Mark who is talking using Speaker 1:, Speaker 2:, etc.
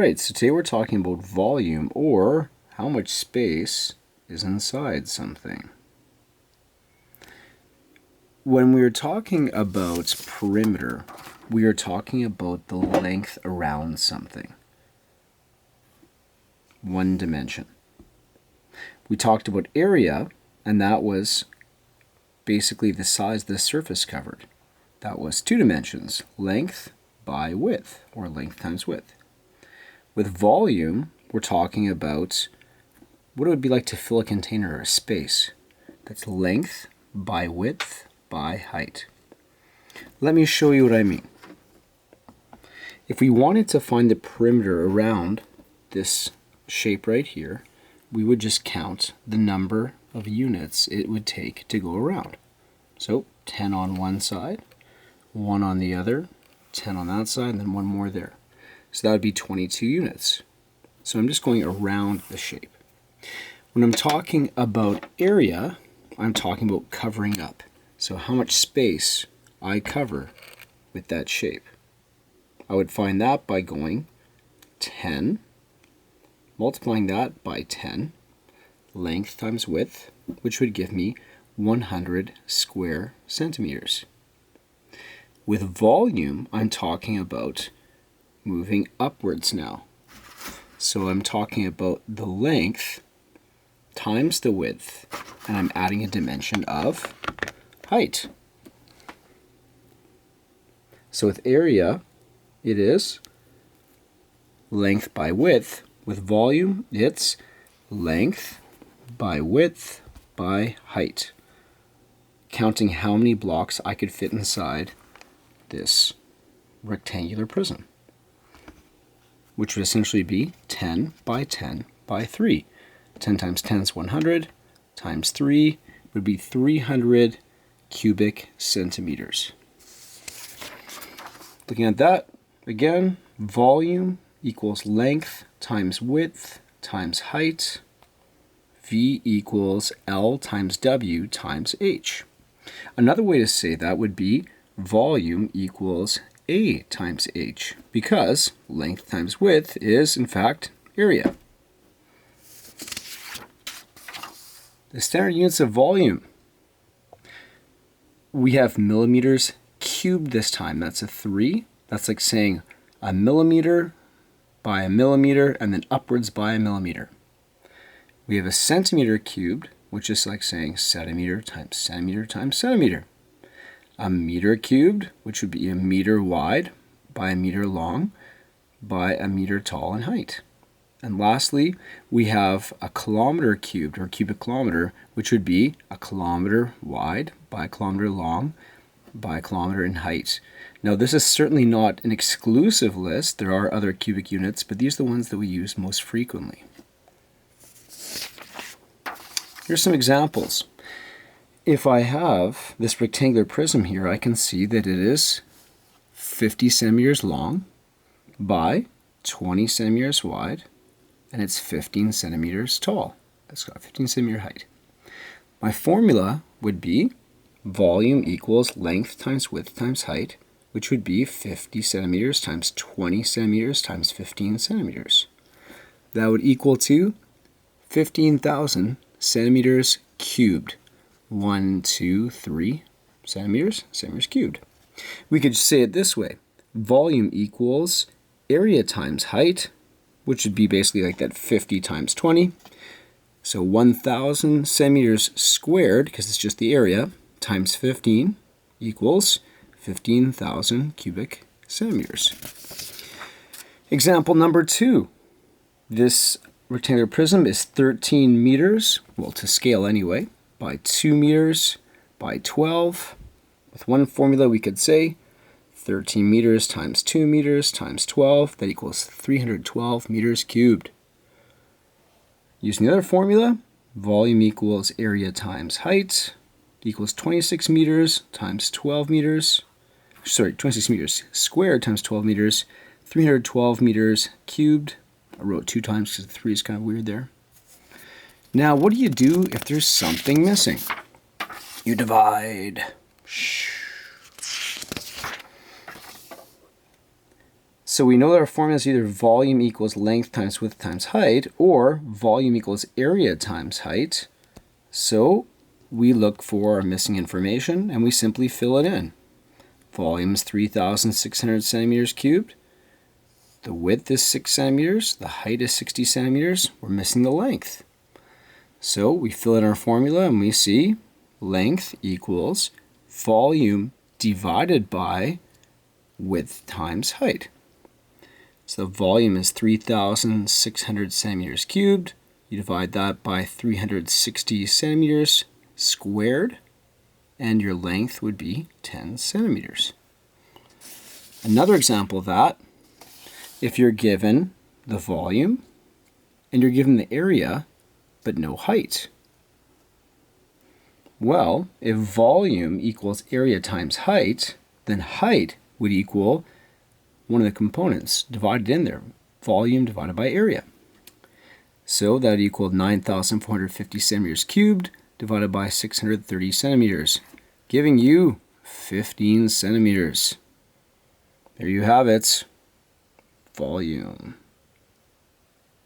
Speaker 1: Right, so today we're talking about volume, or how much space is inside something. When we are talking about perimeter, we are talking about the length around something. One dimension. We talked about area, and that was basically the size of the surface covered. That was two dimensions, length by width, or length times width. With volume, we're talking about what it would be like to fill a container or a space. That's length by width by height. Let me show you what I mean. If we wanted to find the perimeter around this shape right here, we would just count the number of units it would take to go around. So 10 on one side, 1 on the other, 10 on that side, and then 1 more there. So that would be 22 units. So I'm just going around the shape. When I'm talking about area, I'm talking about covering up. So how much space I cover with that shape. I would find that by going 10, multiplying that by 10, length times width, which would give me 100 square centimeters. With volume, I'm talking about moving upwards now. So I'm talking about the length times the width, and I'm adding a dimension of height. So with area, it is length by width. With volume, it's length by width by height. Counting how many blocks I could fit inside this rectangular prism, which would essentially be 10 by 10 by 3. 10 times 10 is 100, times 3 would be 300 cubic centimeters. Looking at that, again, volume equals length times width times height. V equals L times W times H. Another way to say that would be volume equals A times H, because length times width is, in fact, area. The standard units of volume. We have millimeters cubed this time. That's a 3. That's like saying a millimeter by a millimeter and then upwards by a millimeter. We have a centimeter cubed, which is like saying centimeter times centimeter times centimeter. A meter cubed, which would be a meter wide by a meter long by a meter tall in height. And lastly, we have a kilometer cubed, or cubic kilometer, which would be a kilometer wide by a kilometer long by a kilometer in height. Now, this is certainly not an exclusive list. There are other cubic units, but these are the ones that we use most frequently. Here's some examples. If I have this rectangular prism here, I can see that it is 50 centimeters long by 20 centimeters wide, and it's 15 centimeters tall. It's got 15 centimeter height. My formula would be volume equals length times width times height, which would be 50 centimeters times 20 centimeters times 15 centimeters. That would equal to 15,000 centimeters cubed. 1, 2, 3 centimeters cubed. We could say it this way. Volume equals area times height, which would be basically like that 50 times 20. So 1,000 centimeters squared, because it's just the area, times 15 equals 15,000 cubic centimeters. Example number 2. This rectangular prism is 13 meters, well, to scale anyway, by 2 meters by 12. With one formula, we could say 13 meters times 2 meters times 12. That equals 312 meters cubed. Using the other formula, volume equals area times height equals 26 meters times 12 meters. 26 meters squared times 12 meters. 312 meters cubed. I wrote 2 times because the 3 is kind of weird there. Now, what do you do if there's something missing? You divide. So we know that our formula is either volume equals length times width times height, or volume equals area times height. So we look for our missing information and we simply fill it in. Volume is 3,600 centimeters cubed. The width is 6 centimeters. The height is 60 centimeters. We're missing the length. So we fill in our formula and we see length equals volume divided by width times height. So the volume is 3,600 centimeters cubed. You divide that by 360 centimeters squared, and your length would be 10 centimeters. Another example of that, if you're given the volume and you're given the area but no height. Well, if volume equals area times height, then height would equal one of the components divided in there, volume divided by area. So that would equal 9,450 centimeters cubed divided by 630 centimeters, giving you 15 centimeters. There you have it, volume.